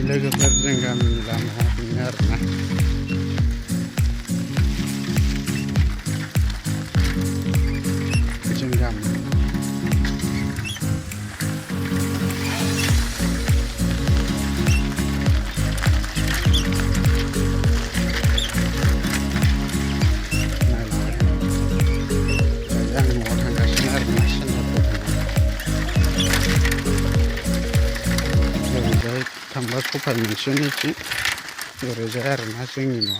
लोगोफोरजों गामिनि लामाया बेनो आरोना। जों गामि थांबा सफार मोनसेनिथिं ओरैजाय आरोना जोंनि न'आ।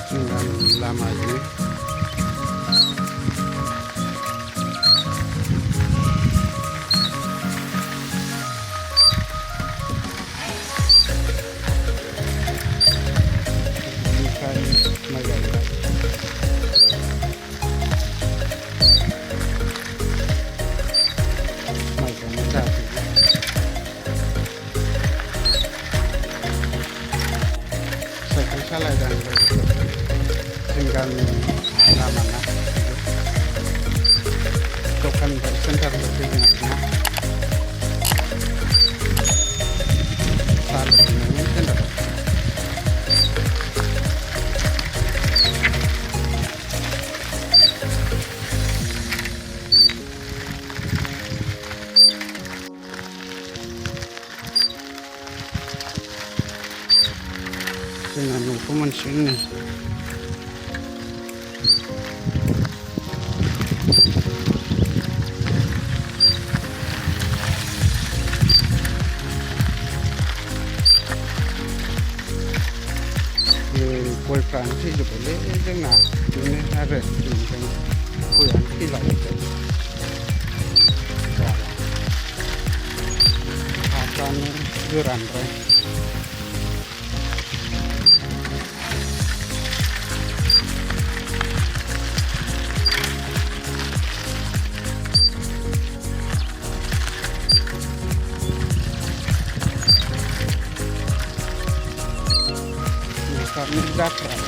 जों गामिनि लामाजों माइ गायग्रा माइ गायनाय जाजोबो। साइकेल सालायदों जों गामिनि लामाना दखाननिफ्राय सेन्टारनिफ्राय फैदों आरोना। साहा लोंहैनायनि सेन्टाराव जोंना न'खौ मोनसिगोन नै। गयफ्रानो थैजोब्बायलै जोंना बेनो आरो बेनिखायनो गयानो थैलाजोब्बाय। हाफ्रानो गोरानद्राय। न'फ्रानो जाथ्रा